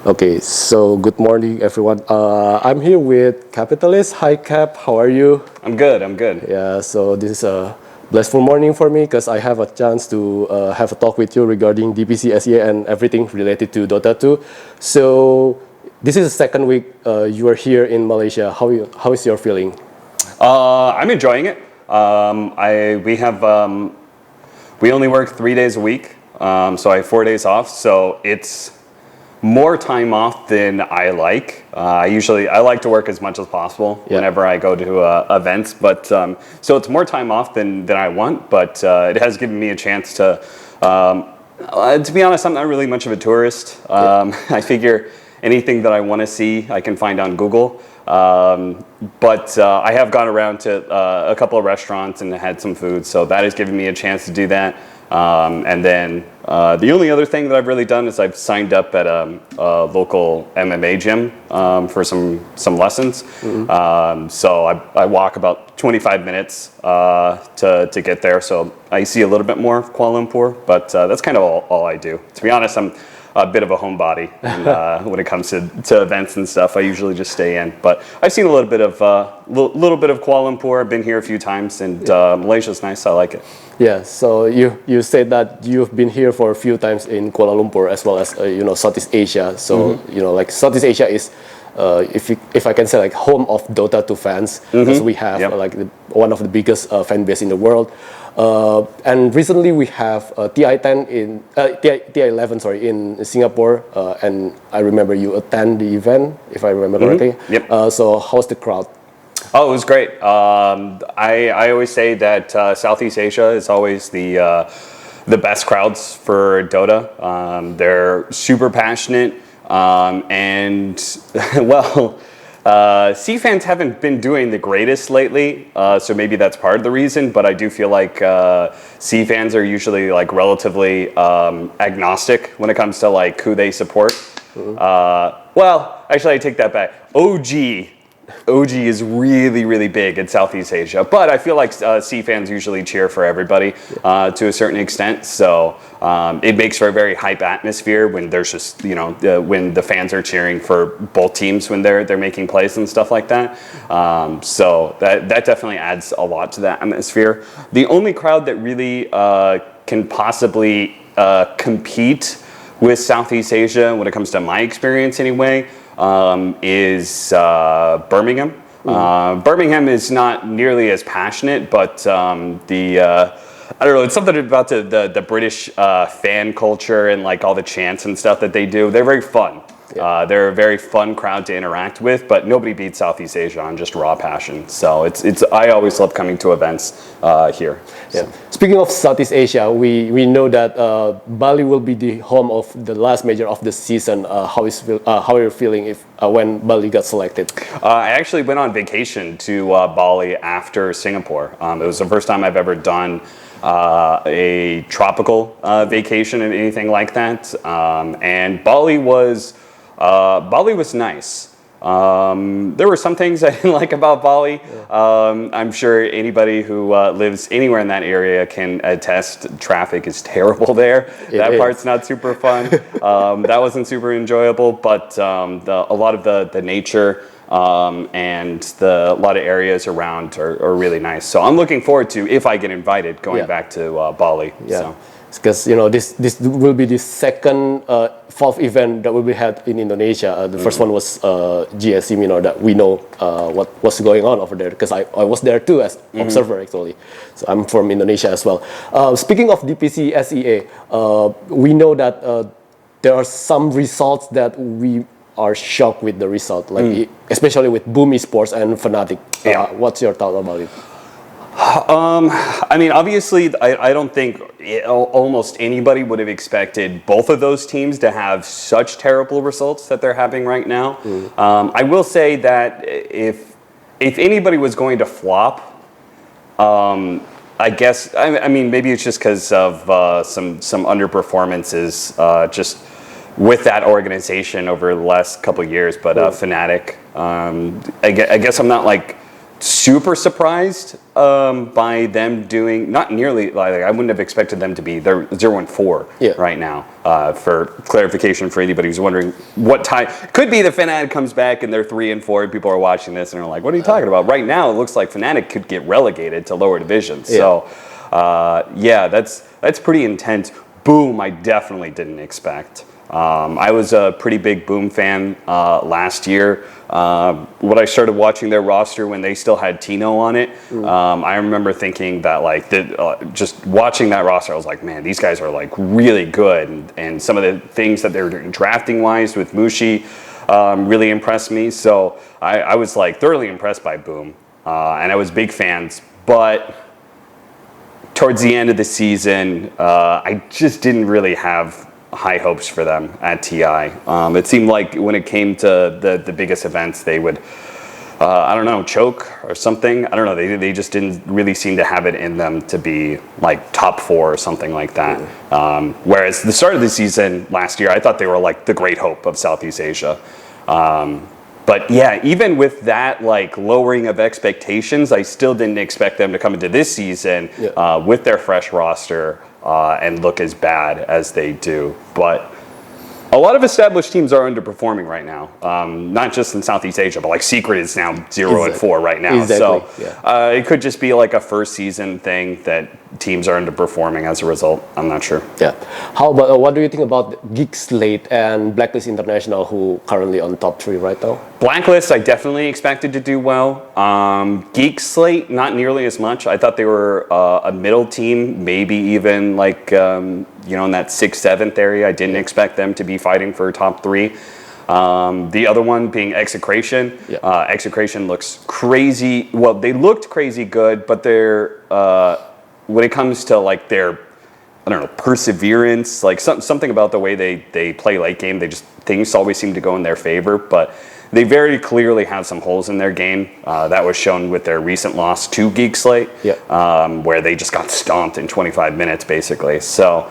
Okay, so good morning, everyone. I'm here with Capitalist. Hi, Cap. How are you? I'm good. I'm good. Yeah. So this is a blissful morning for me because I have a chance to have a talk with you regarding DPCSEA and everything related to Dota 2. So this is the second week you are here in Malaysia. How is your feeling? I'm enjoying it. We only work 3 days a week, so I have 4 days off. So it's more time off than I like. I like to work as much as possible whenever I go to events, but so it's more time off than I want. But it has given me a chance to be honest, I'm not really much of a tourist. I figure anything that I want to see, I can find on Google. But I have gone around to a couple of restaurants and had some food, so that has given me a chance to do that. And then the only other thing that I've really done is I've signed up at a local MMA gym for some lessons. So I walk about 25 minutes to get there, so I see a little bit more of Kuala Lumpur, but that's kind of all I do. To be honest, I'm a bit of a homebody, and when it comes to events and stuff, I usually just stay in. But I've seen a little bit of Kuala Lumpur. I've been here a few times, and Malaysia's nice. I like it. Yeah. So you said that you've been here for a few times in Kuala Lumpur as well as Southeast Asia. So like Southeast Asia is. If I can say like home of Dota 2 fans, because we have one of the biggest fan base in the world, and recently we have TI10 in TI11 in Singapore, and I remember you attend the event if I remember correctly. Yep. So how's the crowd? Oh, it was great. I always say that Southeast Asia is always the best crowds for Dota. They're super passionate. And well, C fans haven't been doing the greatest lately, so maybe that's part of the reason. But I do feel like C fans are usually like relatively agnostic when it comes to like who they support. Well, actually, I take that back. OG is really, really big in Southeast Asia, but I feel like C fans usually cheer for everybody to a certain extent. So it makes for a very hype atmosphere when there's just when the fans are cheering for both teams when they're making plays and stuff like that. So that definitely adds a lot to that atmosphere. The only crowd that really can possibly compete with Southeast Asia when it comes to my experience anyway. Is Birmingham. Birmingham is not nearly as passionate, but I don't know, it's something about the British fan culture and like all the chants and stuff that they do. They're very fun. They're a very fun crowd to interact with, but nobody beats Southeast Asia on just raw passion. So I always love coming to events here. Yeah. Speaking of Southeast Asia, we know that Bali will be the home of the last major of the season. How are you feeling when Bali got selected? I actually went on vacation to Bali after Singapore. It was the first time I've ever done a tropical vacation and anything like that. And Bali was nice. There were some things I didn't like about Bali. I'm sure anybody who lives anywhere in that area can attest. Traffic is terrible there. That part's not super fun. That wasn't super enjoyable, but a lot of the nature and a lot of areas around are really nice. So I'm looking forward to, if I get invited, going back to Bali. Yeah. So. Because this will be the second fourth event that will be had in Indonesia. The first one was GSC Minor, that we know what's going on over there, because I was there too as observer actually. So I'm from Indonesia as well. Speaking of DPC SEA, we know that there are some results that we are shocked with the result, like especially with BOOM Esports and Fnatic. What's your thought about it? I mean, obviously, I don't think almost anybody would have expected both of those teams to have such terrible results that they're having right now. I will say that if anybody was going to flop, I guess, I mean, maybe it's just because of some underperformances just with that organization over the last couple of years, but Fnatic, I guess I'm not like super surprised by them doing not nearly like I wouldn't have expected them to be they're 0-4 right now. For clarification for anybody who's wondering what time could be the Fnatic comes back and they're 3-4 and people are watching this and are like, what are you talking about? Right now it looks like Fnatic could get relegated to lower divisions. So that's pretty intense. Boom, I definitely didn't expect. I was a pretty big Boom fan last year. When I started watching their roster when they still had Tino on it, I remember thinking that like just watching that roster, I was like, man, these guys are like really good, and some of the things that they're doing drafting wise with Mushi really impressed me. So I was like thoroughly impressed by Boom, and I was big fans, but towards the end of the season, I just didn't really have high hopes for them at TI. It seemed like when it came to the biggest events, they would, I don't know, choke or something. I don't know. They just didn't really seem to have it in them to be like top 4 or something like that. Whereas the start of the season last year, I thought they were like the great hope of Southeast Asia. But yeah, even with that like lowering of expectations, I still didn't expect them to come into this season with their fresh roster and look as bad as they do. But a lot of established teams are underperforming right now, not just in Southeast Asia, but like Secret is now 0-4 right now. So it could just be like a first season thing that teams are underperforming as a result. I'm not sure. Yeah. How about what do you think about Geek Slate and Blacklist International, who currently on top 3 right now? Blacklist, I definitely expected to do well. Geek Slate, not nearly as much. I thought they were a middle team, maybe even like in that 6th, 7th area. I didn't expect them to be fighting for top 3. The other one being Execration. Execration looks crazy. Well, they looked crazy good, but they're when it comes to like their, I don't know, perseverance, like something about the way they play late game, things always seem to go in their favor, but they very clearly have some holes in their game. That was shown with their recent loss to Geek Slate, where they just got stomped in 25 minutes basically. So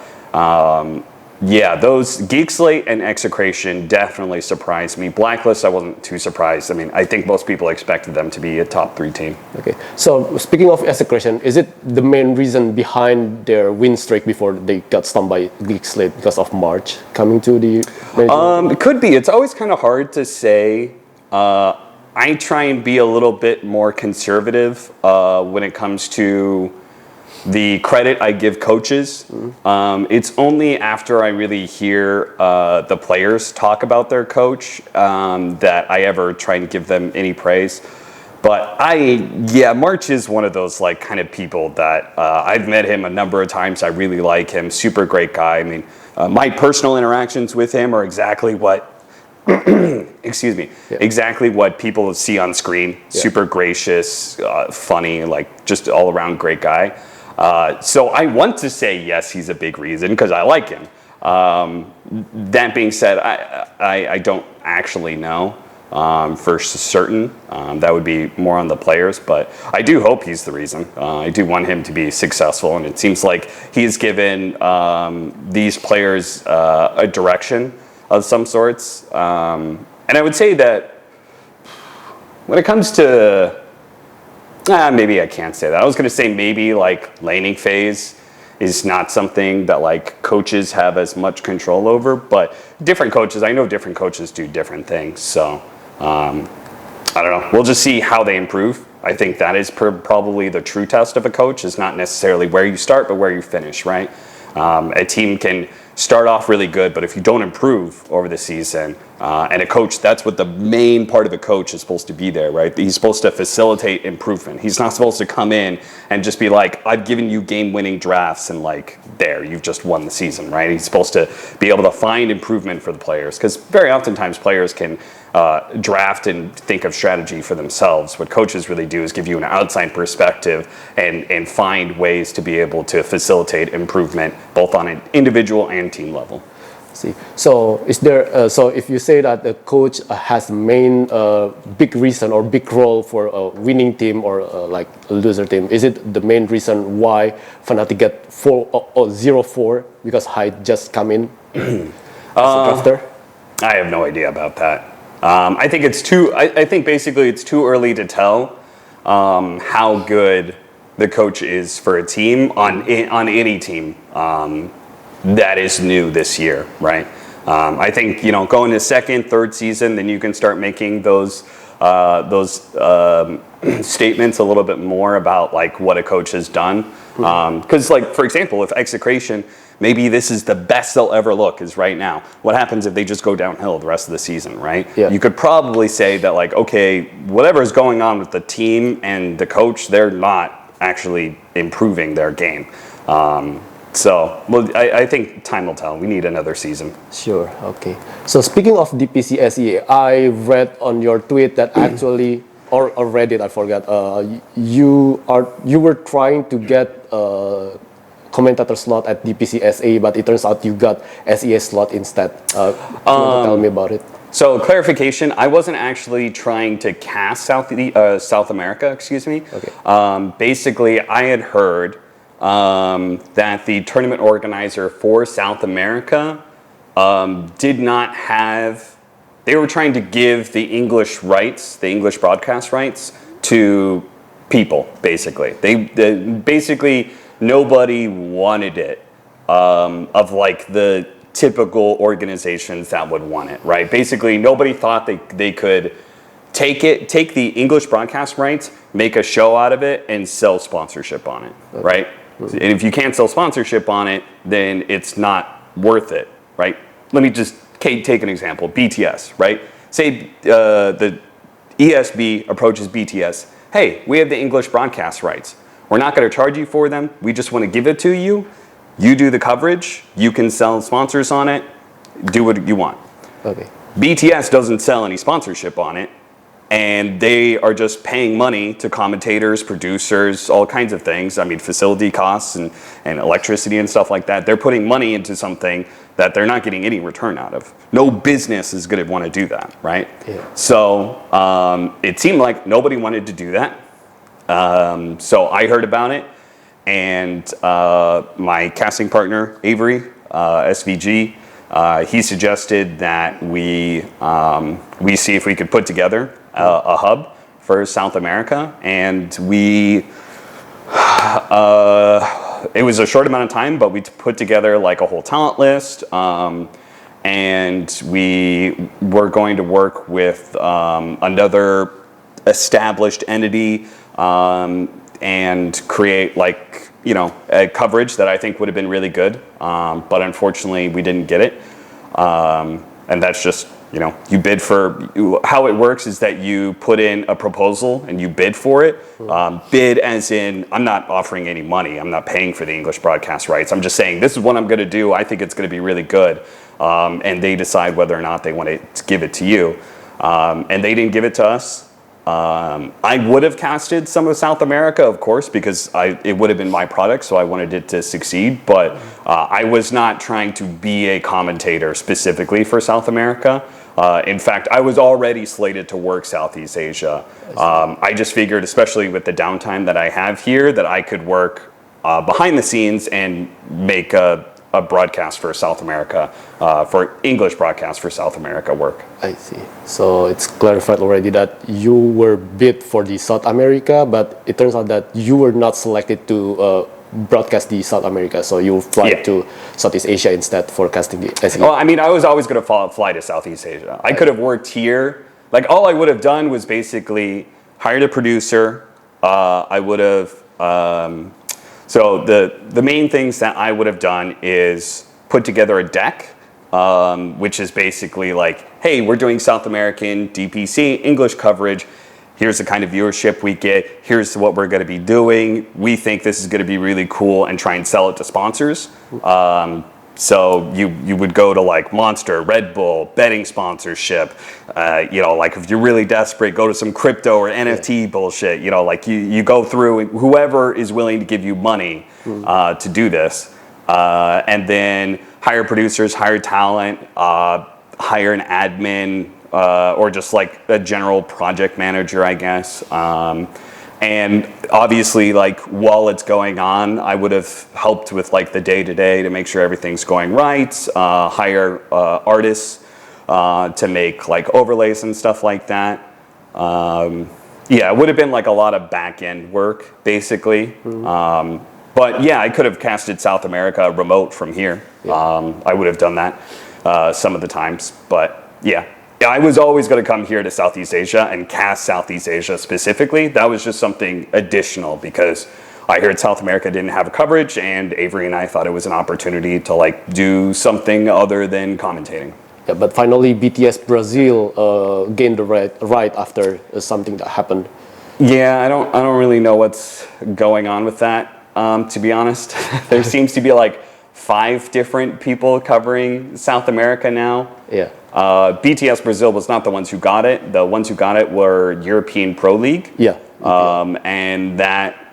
those Geek Slate and Execration definitely surprised me. Blacklist, I wasn't too surprised. I mean, I think most people expected them to be a top 3 team. Okay, so speaking of Execration, is it the main reason behind their win streak before they got stumped by Geek Slate because of March coming to the major? It could be. It's always kind of hard to say. I try and be a little bit more conservative when it comes to the credit I give coaches. It's only after I really hear the players talk about their coach that I ever try and give them any praise. But March is one of those like kind of people that I've met him a number of times. I really like him. Super great guy. I mean, my personal interactions with him are exactly what exactly what people see on screen. Super gracious, funny, like just all around great guy. So I want to say yes, he's a big reason because I like him. That being said, I don't actually know for certain. That would be more on the players, but I do hope he's the reason. I do want him to be successful, and it seems like he's given these players a direction of some sorts. And I would say that when it comes to maybe I can't say that. I was going to say maybe like laning phase is not something that like coaches have as much control over, but different coaches, I know different coaches do different things. So I don't know. We'll just see how they improve. I think that is probably the true test of a coach, is not necessarily where you start, but where you finish, right? A team can start off really good, but if you don't improve over the season, and a coach, that's what the main part of a coach is supposed to be there, right? He's supposed to facilitate improvement. He's not supposed to come in and just be like, I've given you game-winning drafts and like, there, you've just won the season, right? He's supposed to be able to find improvement for the players, because very oftentimes players can draft and think of strategy for themselves. What coaches really do is give you an outside perspective and find ways to be able to facilitate improvement both on an individual and team level. See, so is there? So if you say that the coach has main big reason or big role for a winning team or like a loser team, is it the main reason why Fnatic get 0-4 because Hyde just come in as a drafter? I have no idea about that. I think it's too. I think basically it's too early to tell how good the coach is for a team on any team that is new this year, right? I think, you know, going to second, third season, then you can start making those statements a little bit more about like what a coach has done. Because like, for example, if execration, maybe this is the best they'll ever look is right now. What happens if they just go downhill the rest of the season, right? Yeah. You could probably say that like, okay, whatever is going on with the team and the coach, they're not actually improving their game. So, well, I think time will tell. We need another season. Sure. Okay. So speaking of DPCSEA, I read on your tweet that actually, or Reddit, I forgot. You were trying to get commentator slot at DPCSEA, but it turns out you got SEA slot instead. Can you tell me about it? So clarification, I wasn't actually trying to cast South America, excuse me. Okay. Basically, I had heard that the tournament organizer for South America did not have, they were trying to give the English rights, the English broadcast rights to people, basically. They basically, nobody wanted it of like the typical organizations that would want it, right? Basically, nobody thought they could take the English broadcast rights, make a show out of it, and sell sponsorship on it, right? And if you can't sell sponsorship on it, then it's not worth it, right? Let me just take an example, BTS, right? Say the ESB approaches BTS, hey, we have the English broadcast rights. We're not going to charge you for them. We just want to give it to you. You do the coverage. You can sell sponsors on it. Do what you want. Okay. BTS doesn't sell any sponsorship on it. And they are just paying money to commentators, producers, all kinds of things. I mean, facility costs and electricity and stuff like that. They're putting money into something that they're not getting any return out of. No business is going to want to do that, right? Yeah. So it seemed like nobody wanted to do that. So I heard about it. And my casting partner, Avery, SVG, he suggested that we see if we could put together a hub for South America, and it was a short amount of time, but we put together like a whole talent list, and we were going to work with another established entity and create like, you know, a coverage that I think would have been really good, but unfortunately we didn't get it, and that's just, you know, you bid for, how it works is that you put in a proposal and you bid for it. Bid as in, I'm not offering any money. I'm not paying for the English broadcast rights. I'm just saying, this is what I'm going to do. I think it's going to be really good. And they decide whether or not they want to give it to you. And they didn't give it to us. I would have casted some of South America, of course, because it would have been my product, so I wanted it to succeed. But I was not trying to be a commentator specifically for South America. In fact, I was already slated to work Southeast Asia. I just figured, especially with the downtime that I have here, that I could work behind the scenes and make a broadcast for South America, for English broadcast for South America work. I see. So it's clarified already that you were bid for the South America, but it turns out that you were not selected to broadcast the South America, so you fly to Southeast Asia instead for casting the SEA. Well, I mean, I was always going to fly to Southeast Asia. I could have worked here. Like, all I would have done was basically hired a producer. I would have... So the main things that I would have done is put together a deck, which is basically like, hey, we're doing South American DPC English coverage. Here's the kind of viewership we get. Here's what we're going to be doing. We think this is going to be really cool, and try and sell it to sponsors. So you would go to like Monster, Red Bull, betting sponsorship. You know, like if you're really desperate, go to some crypto or NFT bullshit. You know, like you go through, and whoever is willing to give you money to do this, and then hire producers, hire talent, hire an admin, or just like a general project manager, I guess. And obviously, like, while it's going on, I would have helped with like the day-to-day to make sure everything's going right, hire artists to make like overlays and stuff like that. Yeah, it would have been like a lot of back end work, basically. But yeah, I could have casted South America remote from here. I would have done that some of the times. But yeah, I was always going to come here to Southeast Asia and cast Southeast Asia specifically. That was just something additional because I heard South America didn't have a coverage, and Avery and I thought it was an opportunity to like do something other than commentating. Yeah, but finally, BTS Brazil gained the right after something that happened. Yeah, I don't really know what's going on with that. To be honest, there seems to be like 5 different people covering South America now. Yeah. BTS Brazil was not the ones who got it. The ones who got it were European Pro League. Yeah. And that,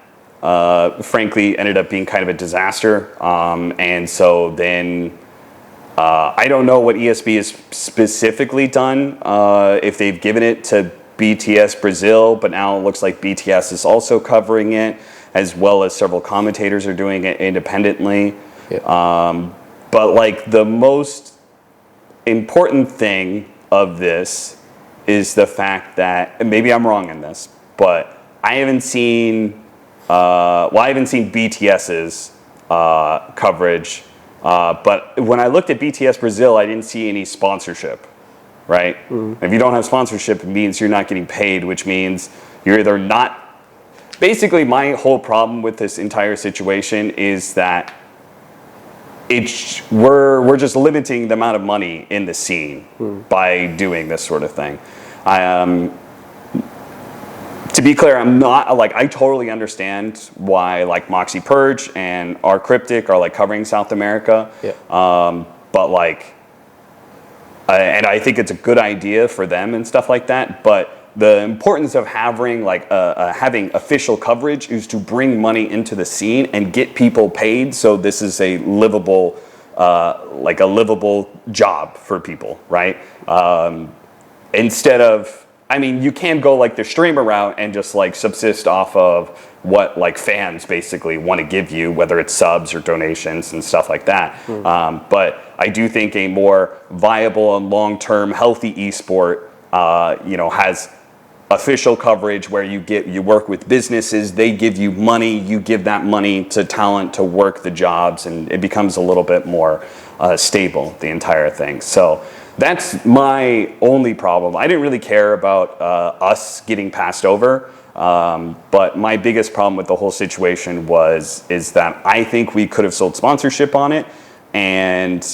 frankly, ended up being kind of a disaster. And so then I don't know what ESB has specifically done, if they've given it to BTS Brazil, but now it looks like BTS is also covering it, as well as several commentators are doing it independently. Yeah. But like the most important thing of this is the fact that, and maybe I'm wrong in this, but I haven't seen BTS's coverage. But when I looked at BTS Brazil, I didn't see any sponsorship, right? If you don't have sponsorship, it means you're not getting paid, which means you're either not. Basically, my whole problem with this entire situation is that we're just limiting the amount of money in the scene by doing this sort of thing. To be clear, I'm not like, I totally understand why like Moxie Purge and R Cryptic are like covering South America. Yeah. But like, and I think it's a good idea for them and stuff like that. But the importance of having like having official coverage is to bring money into the scene and get people paid. So this is a livable, like a livable job for people, right? Instead of, I mean, you can go like the streamer route and just like subsist off of what like fans basically want to give you, whether it's subs or donations and stuff like that. But I do think a more viable and long-term healthy esport, has official coverage where you work with businesses, they give you money, you give that money to talent to work the jobs, and it becomes a little bit more stable, the entire thing. So that's my only problem. I didn't really care about us getting passed over, but my biggest problem with the whole situation is that I think we could have sold sponsorship on it, and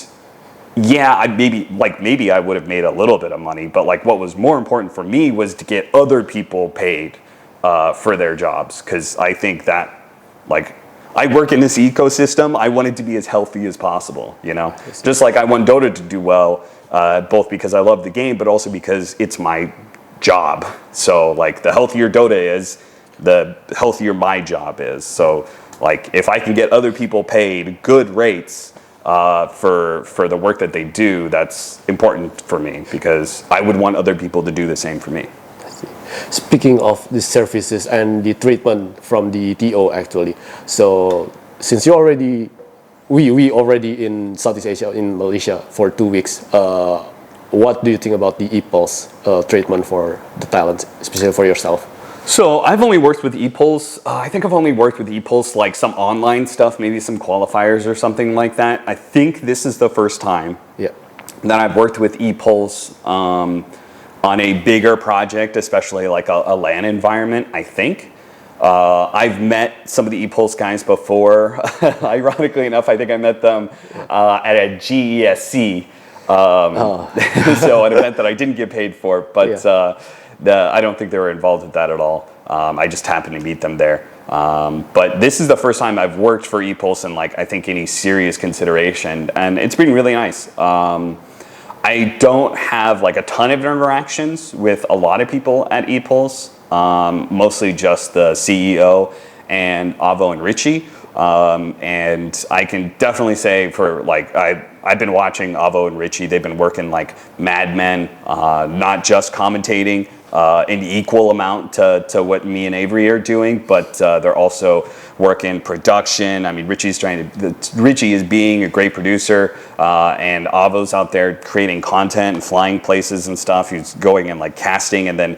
yeah, maybe I would have made a little bit of money, but like what was more important for me was to get other people paid for their jobs, because I think that like I work in this ecosystem, I want it to be as healthy as possible, Just like I want Dota to do well, both because I love the game, but also because it's my job. So like the healthier Dota is, the healthier my job is. So like if I can get other people paid good rates for the work that they do, that's important for me, because I would want other people to do the same for me. Speaking of the services and the treatment from the TO actually, so since we already in Southeast Asia, in Malaysia for 2 weeks, what do you think about the ePulse treatment for the talent, especially for yourself? So I've only worked with ePulse. I think I've only worked with ePulse like some online stuff, maybe some qualifiers or something like that. I think this is the first time that I've worked with ePulse on a bigger project, especially like a LAN environment, I think. I've met some of the ePulse guys before. Ironically enough, I think I met them at a GESC. So an event that I didn't get paid for, but I don't think they were involved with that at all. I just happened to meet them there. But this is the first time I've worked for ePulse in like, I think, any serious consideration, and it's been really nice. I don't have like a ton of interactions with a lot of people at ePulse, mostly just the CEO and Avo and Richie. And I can definitely say for like, I've been watching Avo and Richie. They've been working like madmen, not just commentating, an equal amount to what me and Avery are doing, but they're also working production. I mean, Richie is being a great producer, and Avo's out there creating content and flying places and stuff. He's going and like casting, and then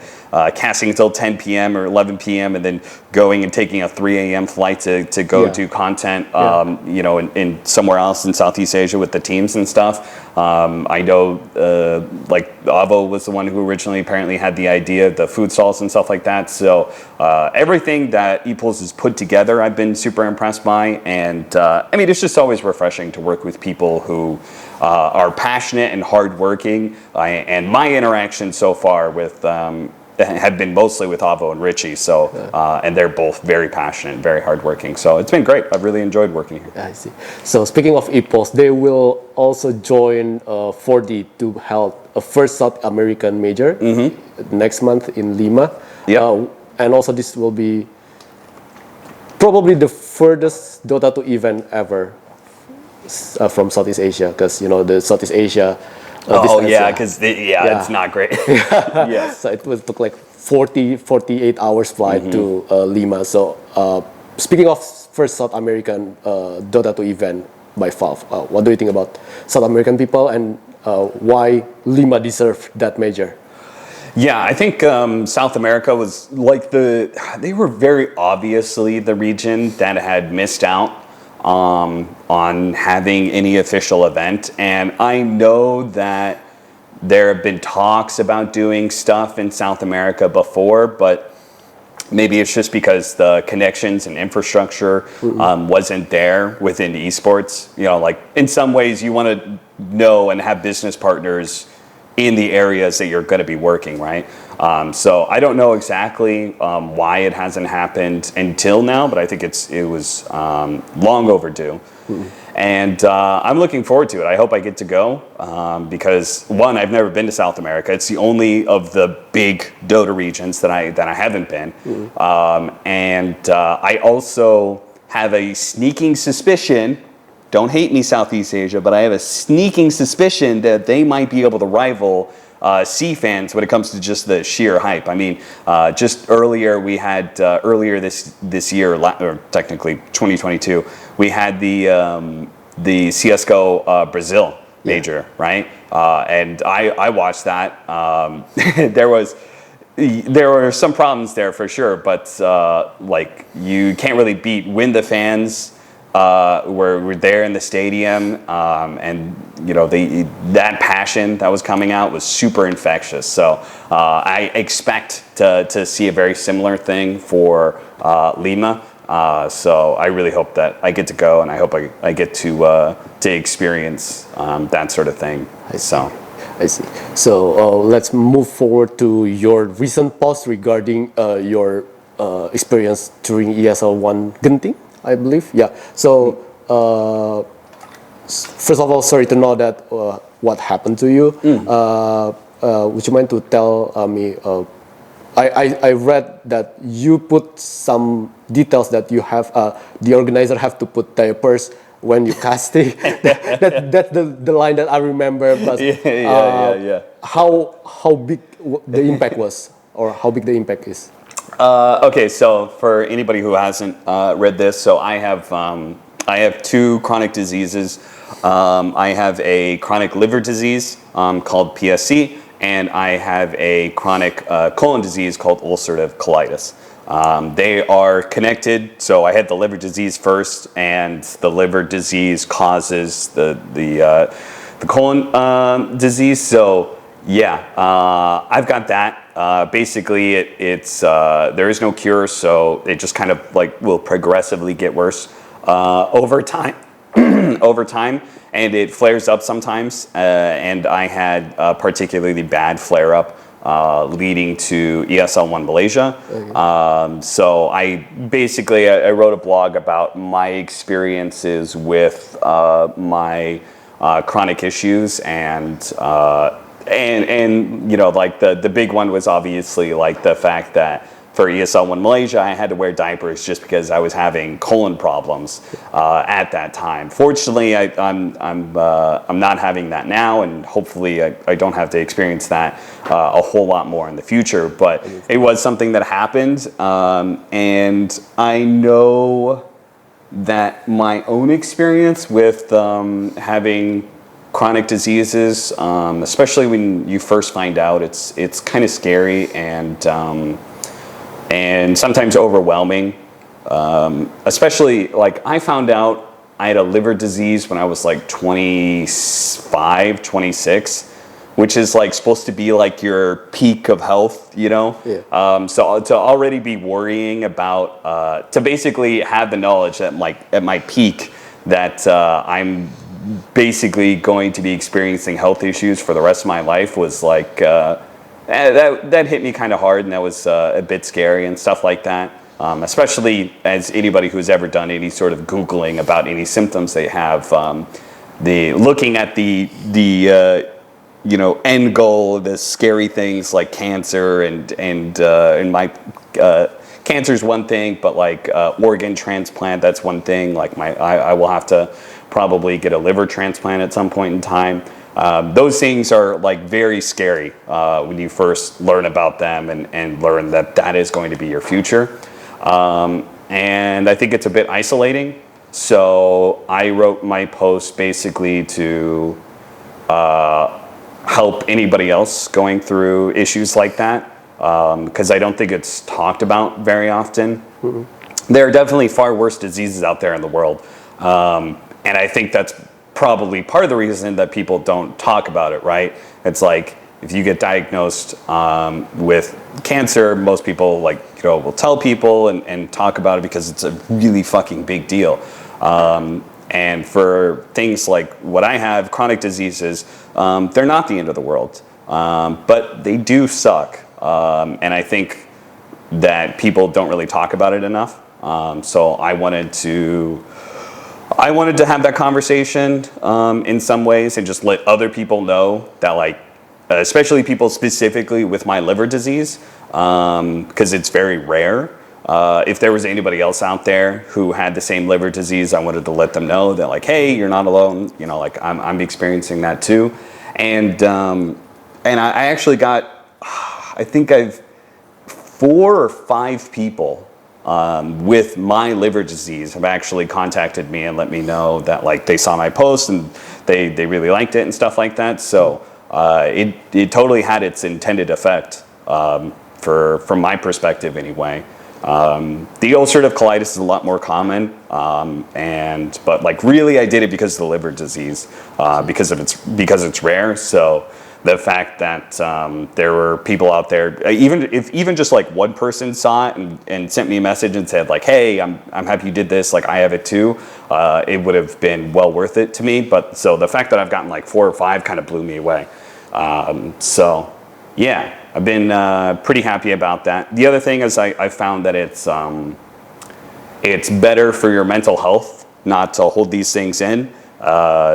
casting until 10 p.m. or 11 p.m. and then going and taking a 3 a.m. flight to go do content, you know, in somewhere else in Southeast Asia with the teams and stuff. I know, like Avo was the one who originally apparently had the idea of the food stalls and stuff like that. So everything that Eupload has put together, I've been super impressed by. And I mean, it's just always refreshing to work with people who are passionate and hardworking. And my interactions so far with have been mostly with Avo and Richie. So and they're both very passionate, very hardworking. So it's been great. I've really enjoyed working here. I see. So speaking of Eupload, they will also join 4D to hold a first South American major next month in Lima. And also this will be probably the furthest Dota 2 event ever from Southeast Asia, because you know the Southeast Asia. Because it's not great. Yes. So it took like 48 hours flight to Lima. So speaking of first South American Dota 2 event by Valve, what do you think about South American people and why Lima deserved that major? Yeah, I think South America was like they were very obviously the region that had missed out on having any official event. And I know that there have been talks about doing stuff in South America before, but maybe it's just because the connections and infrastructure wasn't there within esports. You know, like in some ways you want to know and have business partners in the areas that you're going to be working, right? So I don't know exactly why it hasn't happened until now, but I think it was long overdue. And I'm looking forward to it. I hope I get to go because one, I've never been to South America. It's the only of the big Dota regions that I haven't been. And I also have a sneaking suspicion. Don't hate me, Southeast Asia, but I have a sneaking suspicion that they might be able to rival C fans when it comes to just the sheer hype. I mean, just earlier we had earlier this year, or technically 2022, we had the CS:GO Brazil major, right? And I watched that. There were some problems there for sure, but like you can't really beat when the fans were there in the stadium, and you know that passion that was coming out was super infectious. So I expect to see a very similar thing for Lima. So I really hope that I get to go, and I hope I get to experience that sort of thing. I see. So let's move forward to your recent post regarding your experience during ESL 1 Genting, I believe. Yeah. So first of all, sorry to know that what happened to you. Would you mind to tell me? I read that you put some details that you have. The organizer have to put diapers when you casting. That's the line that I remember. But how big the impact was, or how big the impact is? Okay, so for anybody who hasn't read this, so I have two chronic diseases. I have a chronic liver disease called PSC, and I have a chronic colon disease called ulcerative colitis. They are connected. So I had the liver disease first, and the liver disease causes the colon disease. So yeah, I've got that. Basically, it's there is no cure, so it just kind of like will progressively get worse over time. Over time, and it flares up sometimes. And I had a particularly bad flare up leading to ESL 1 Malaysia. So I wrote a blog about my experiences with my chronic issues, and you know, like the big one was obviously like the fact that for ESL One Malaysia, I had to wear diapers just because I was having colon problems at that time. Fortunately, I'm not having that now, and hopefully I don't have to experience that a whole lot more in the future. But it was something that happened, and I know that my own experience with having chronic diseases, especially when you first find out, it's kind of scary and sometimes overwhelming. Especially, like, I found out I had a liver disease when I was like 25, 26, which is like supposed to be like your peak of health, you know? Yeah. So to already be worrying about, to basically have the knowledge that at my peak that I'm basically going to be experiencing health issues for the rest of my life was like, that hit me kind of hard, and that was a bit scary and stuff like that. Especially as anybody who's ever done any sort of Googling about any symptoms they have, looking at the end goal, the scary things like cancer and my cancer's one thing, but like organ transplant, that's one thing. Like I will have to probably get a liver transplant at some point in time. Those things are like very scary when you first learn about them and learn that is going to be your future. And I think it's a bit isolating. So I wrote my post basically to help anybody else going through issues like that, because I don't think it's talked about very often. Mm-hmm. There are definitely far worse diseases out there in the world. And I think that's probably part of the reason that people don't talk about it, right? It's like, if you get diagnosed with cancer, most people will tell people and talk about it because it's a really fucking big deal. And for things like what I have, chronic diseases, they're not the end of the world, but they do suck. And I think that people don't really talk about it enough. So I wanted to have that conversation in some ways and just let other people know that, especially people specifically with my liver disease, because it's very rare. If there was anybody else out there who had the same liver disease, I wanted to let them know that, hey, you're not alone. I'm experiencing that too. And I actually got, I think I've 4 or 5 people with my liver disease have actually contacted me and let me know that they saw my post and they really liked it and stuff like that. So it totally had its intended effect from my perspective anyway. The ulcerative colitis is a lot more common, but really I did it because of the liver disease, because it's rare. So the fact that there were people out there, even just one person saw it and sent me a message and said hey, I'm happy you did this, I have it too, it would have been well worth it to me. But so the fact that I've gotten 4 or 5 kind of blew me away. So yeah, I've been pretty happy about that. The other thing is I found that it's better for your mental health not to hold these things in.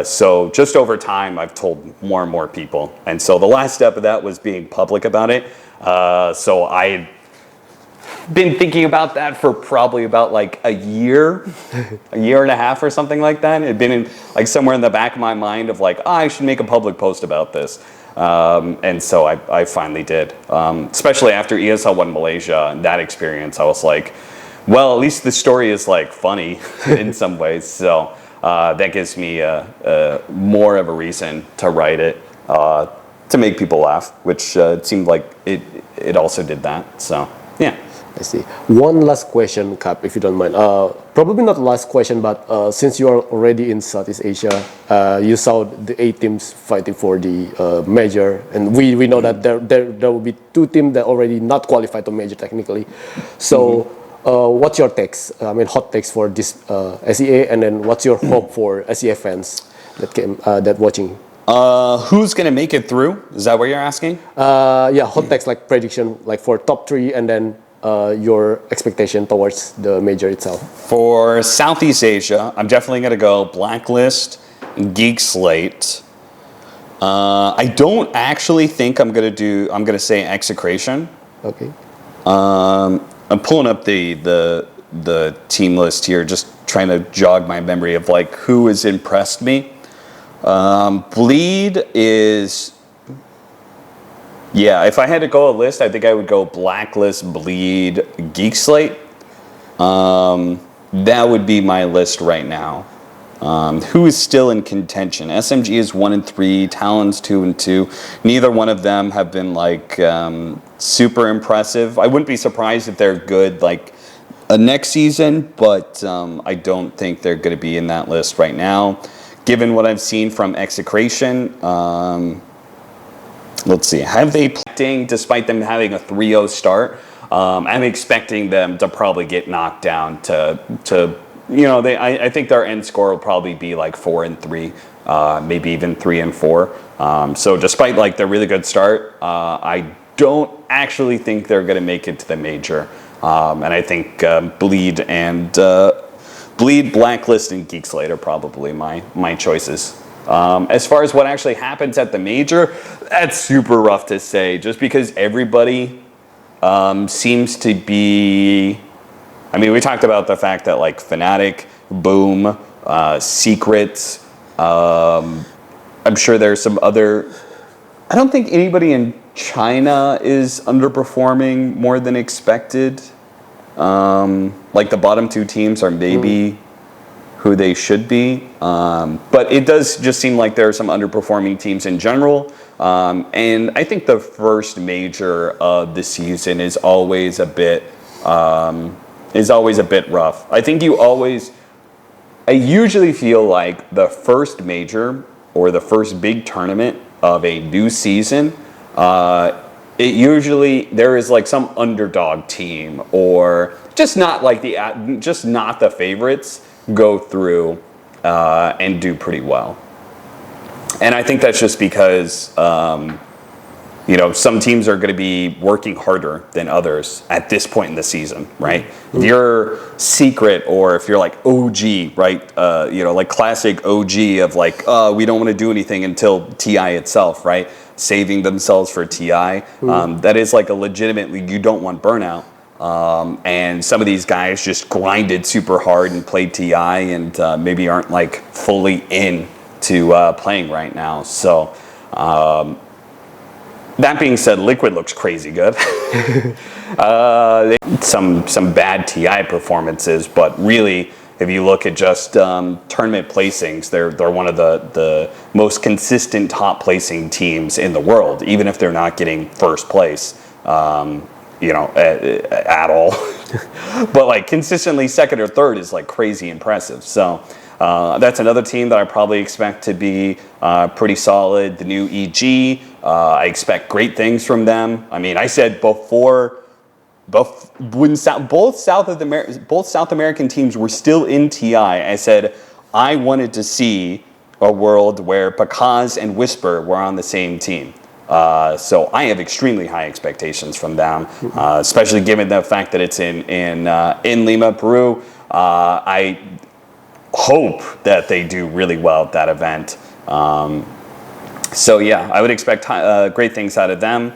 So just over time, I've told more and more people. And so the last step of that was being public about it. So I'd been thinking about that for probably about a year, a year and a half or something like that. It had been in somewhere in the back of my mind of I should make a public post about this. And so I finally did, especially after ESL One Malaysia and that experience. I was well, at least the story is funny in some ways. So that gives me more of a reason to write it, to make people laugh, which it seemed like it also did that. So yeah. I see. One last question, Cap, if you don't mind. Probably not the last question, but since you are already in Southeast Asia, you saw the 8 teams fighting for the major, and we know that there will be 2 teams that already not qualified to major technically. So what's your takes? Hot takes for this SEA, and then what's your hope for SEA fans that watching? Who's gonna make it through? Is that what you're asking? Yeah, hot takes prediction, for top 3, and then your expectation towards the major itself. For Southeast Asia, I'm definitely gonna go Blacklist, Geek Slate. I don't actually think I'm gonna say Execration. Okay. I'm pulling up the team list here, just trying to jog my memory of like who has impressed me. Bleed is, yeah, if I had to go a list, I think I would go Blacklist, Bleed, Geek Slate. That would be my list right now. Who is still in contention? SMG is 1-3, Talon's 2-2. Neither one of them have been like super impressive. I wouldn't be surprised if they're good like next season, but I don't think they're going to be in that list right now. Given what I've seen from Execration, let's see, have they playing despite them having a 3-0 start? I'm expecting them to probably get knocked down to you know, I think their end score will probably be like 4-3, maybe even 3-4. So despite like their really good start, I don't actually think they're going to make it to the major. And I think Bleed, Blacklist, and Geek Slate are probably my choices. As far as what actually happens at the major, that's super rough to say, just because everybody seems to be. I mean, we talked about the fact that like Fnatic, Boom, Secrets. I'm sure there's some other. I don't think anybody in China is underperforming more than expected. Like the bottom two teams are maybe who they should be. But it does just seem like there are some underperforming teams in general. And I think the first major of the season is always a bit rough. I think I usually feel like the first major or the first big tournament of a new season, there is like some underdog team or just not the favorites go through and do pretty well. And I think that's just because you know, some teams are going to be working harder than others at this point in the season, right? If you're Secret or if you're like OG, right? You know, like classic OG of like, we don't want to do anything until TI itself, right? Saving themselves for TI. That is like a legitimately, you don't want burnout. And some of these guys just grinded super hard and played TI and maybe aren't like fully in to playing right now. So, that being said, Liquid looks crazy good. Some bad TI performances, but really, if you look at just tournament placings, they're one of the most consistent top placing teams in the world, even if they're not getting first place, you know, at all. But like consistently second or third is like crazy impressive. So that's another team that I probably expect to be pretty solid. The new EG, I expect great things from them. I mean, I said before, both South American teams were still in TI. I said I wanted to see a world where Pakaz and Whisper were on the same team. So I have extremely high expectations from them, especially given the fact that it's in Lima, Peru. I hope that they do really well at that event. So yeah, I would expect great things out of them.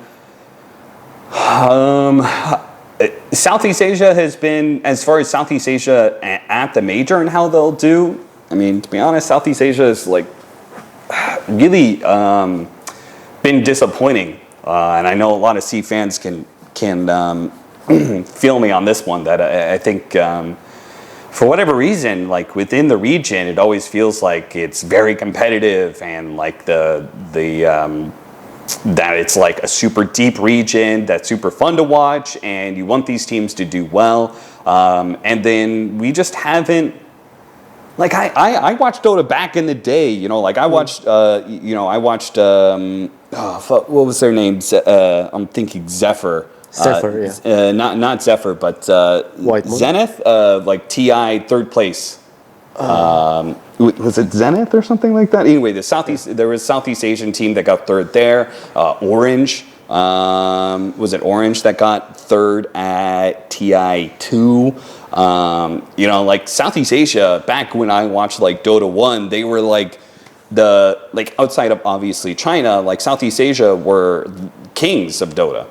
Southeast Asia has been, as far as Southeast Asia at the major and how they'll do, I mean, to be honest, Southeast Asia is like really been disappointing. And I know a lot of C fans can feel me on this one, that I think for whatever reason, like within the region, it always feels like it's very competitive and like that it's like a super deep region that's super fun to watch, and you want these teams to do well. And then we just haven't. Like I watched Dota back in the day, you know. Like I watched, what was their name? I'm thinking Zephyr. Zephyr, not Zephyr, but Zenith. Like TI third place. Was it Zenith or something like that? Anyway, there was a Southeast Asian team that got third there. Orange. Was it Orange that got third at TI2? You know, like Southeast Asia, back when I watched like Dota 1, they were like outside of obviously China, like Southeast Asia were kings of Dota.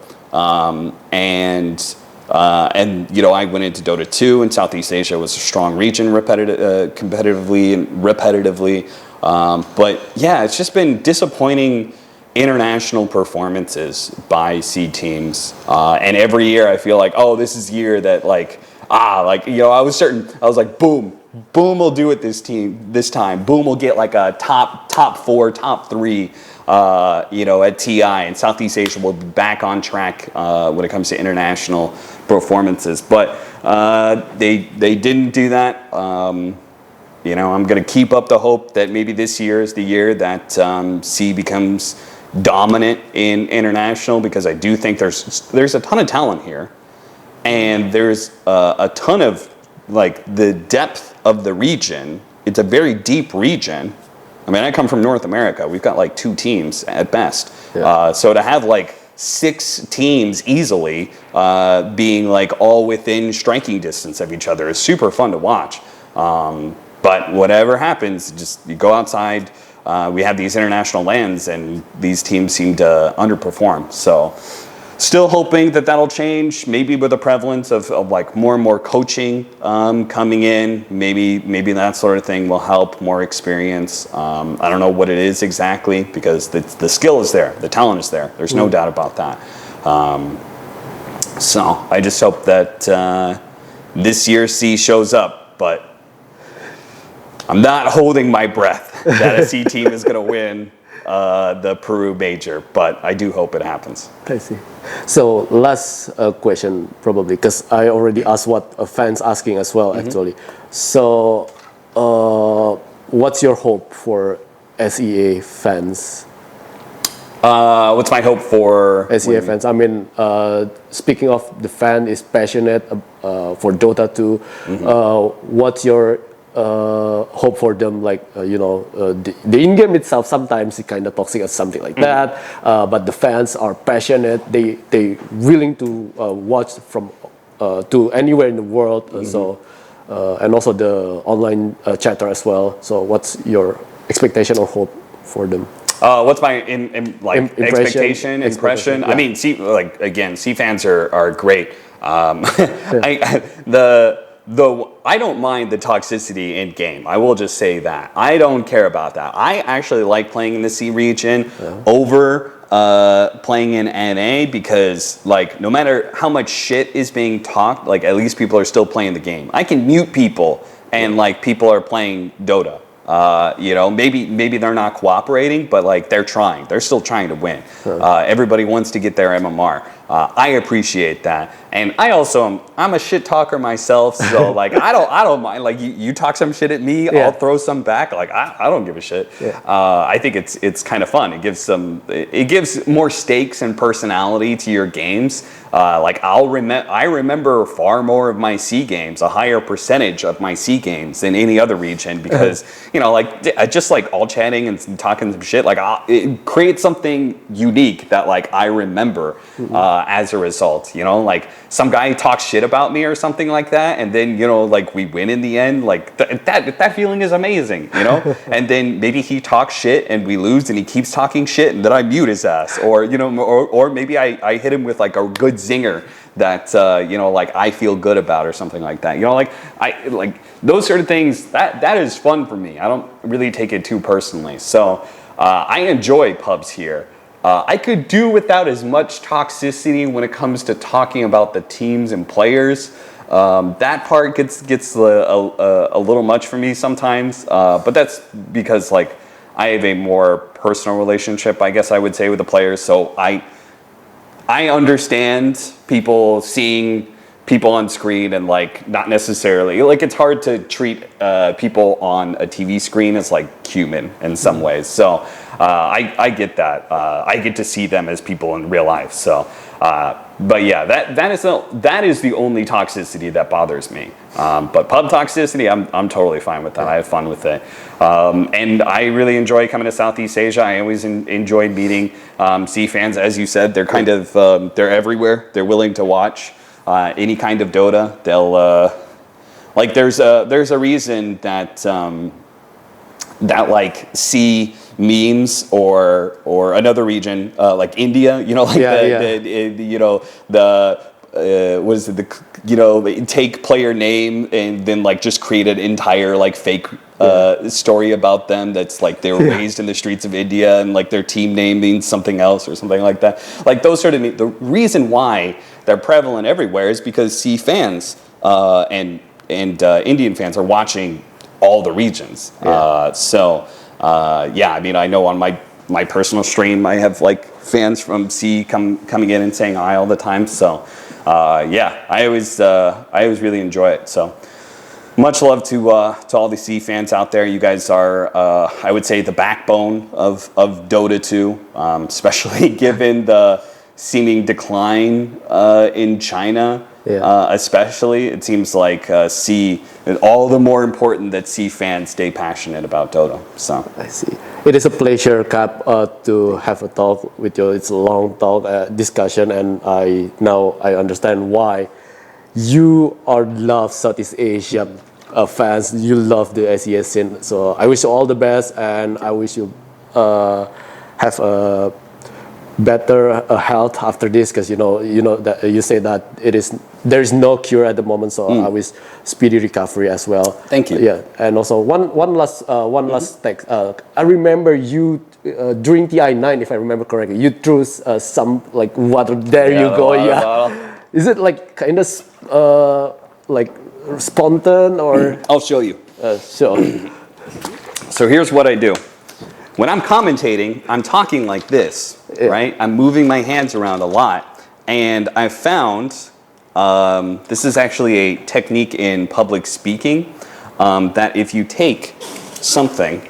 And And you know, I went into Dota 2, and Southeast Asia was a strong region competitively and repetitively. But yeah, it's just been disappointing international performances by seed teams. And every year I feel like, oh, this is the year that like you know, I was like, boom will do it this time. Boom will get like a top 4, top 3. You know, at TI, and Southeast Asia will be back on track when it comes to international performances. But they didn't do that. You know, I'm going to keep up the hope that maybe this year is the year that C becomes dominant in international, because I do think there's a ton of talent here, and there's a ton of like the depth of the region. It's a very deep region. I mean, I come from North America. We've got like 2 teams at best. Yeah. So to have like 6 teams easily being like all within striking distance of each other is super fun to watch. But whatever happens, just you go outside. We have these international lands, and these teams seem to underperform. So still hoping that that'll change, maybe with the prevalence of like more and more coaching coming in. Maybe that sort of thing will help, more experience. I don't know what it is exactly, because the skill is there, the talent is there. There's no doubt about that. So I just hope that this year C shows up, but I'm not holding my breath that a C team is going to win the Peru major, but I do hope it happens. I see. So last question, probably, because I already asked what a fans asking as well, actually. So what's your hope for SEA fans? What's my hope for SEA fans? I mean, speaking of the fan is passionate for Dota 2, what's your hope for them? Like you know, the in-game itself sometimes is kind of toxic or something like that, but the fans are passionate. They willing to watch from to anywhere in the world. So and also the online chatter as well. So what's your expectation or hope for them? What's my impression? Yeah. I mean, C fans are great. I don't mind the toxicity in game. I will just say that. I don't care about that. I actually like playing in the C region over playing in NA, because like no matter how much shit is being talked, like at least people are still playing the game. I can mute people and like people are playing Dota. You know, maybe they're not cooperating, but like they're trying. They're still trying to win. Everybody wants to get their MMR. I appreciate that, and I'm a shit talker myself. So like I don't mind. Like you talk some shit at me, I'll throw some back. Like I don't give a shit. I think it's kind of fun. It gives more stakes and personality to your games. Like I remember far more of my C games, a higher percentage of my C games than any other region, because you know, like just like all chatting and talking some shit, like it creates something unique that like I remember as a result. You know, like some guy talks shit about me or something like that, and then you know, like we win in the end. Like that feeling is amazing. You know, and then maybe he talks shit and we lose, and he keeps talking shit, and then I mute his ass, or you know, or maybe I hit him with like a good zinger that you know, like I feel good about or something like that. You know, like I like those sort of things. That is fun for me. I don't really take it too personally. So I enjoy pubs here. I could do without as much toxicity when it comes to talking about the teams and players. That part gets a little much for me sometimes. But that's because like I have a more personal relationship, I guess I would say, with the players. So I understand people seeing people on screen and like not necessarily like it's hard to treat people on a TV screen as like human in some ways. So I get that. I get to see them as people in real life. So but yeah, that is the only toxicity that bothers me. But pub toxicity, I'm totally fine with that. I have fun with it, and I really enjoy coming to Southeast Asia. I always enjoy meeting C fans. As you said, they're kind of they're everywhere. They're willing to watch any kind of Dota. They'll like there's a reason that that like C memes or another region like India, you know, like you know, the what is it? They take player name and then like just create an entire like fake story about them that's like they were raised in the streets of India and like their team name means something else or something like that. Like those sort of the reason why they're prevalent everywhere is because C fans and Indian fans are watching all the regions. I mean, I know on my personal stream I have like fans from C coming in and saying hi all the time. So I always really enjoy it. So much love to all the C fans out there. You guys are, I would say, the backbone of Dota 2, especially given the seeming decline in China. Especially, it seems like C is all the more important that C fans stay passionate about Dota. So I see. It is a pleasure, Cap, to have a talk with you. It's a long talk, discussion, and I understand why you love Southeast Asia fans. You love the SEA scene. So I wish you all the best, and I wish you have a better health after this, because you know that you say that there is no cure at the moment. So I wish speedy recovery as well. Thank you. Yeah, and also one last text. I remember you during TI9, if I remember correctly, you threw some like water. There you go. Yeah. Is it like kind of like spontaneous or? I'll show you. Sure. So here's what I do. When I'm commentating, I'm talking like this, right? I'm moving my hands around a lot. And I found, this is actually a technique in public speaking, that if you take something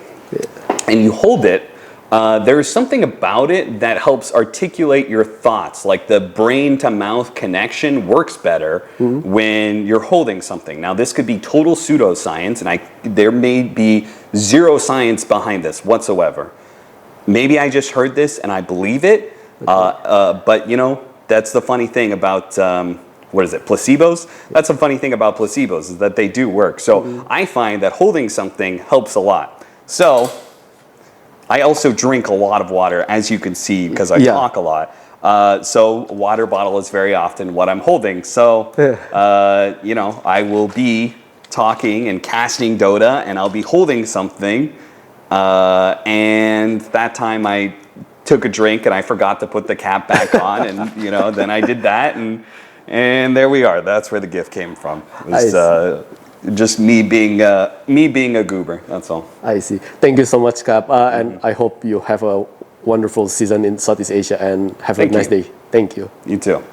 and you hold it, there's something about it that helps articulate your thoughts. Like the brain to mouth connection works better when you're holding something. Now this could be total pseudoscience, and there may be zero science behind this whatsoever. Maybe I just heard this and I believe it, but you know, that's the funny thing about, what is it, placebos? That's the funny thing about placebos, is that they do work. So I find that holding something helps a lot. So I also drink a lot of water, as you can see, because I talk a lot. So a water bottle is very often what I'm holding. So, you know, I will be talking and casting Dota, and I'll be holding something. And that time I took a drink and I forgot to put the cap back on, and you know, then I did that, and there we are. That's where the gift came from. It was just me being a goober. That's all. I see. Thank you so much, Cap, and I hope you have a wonderful season in Southeast Asia and have a nice day. Thank you. You too.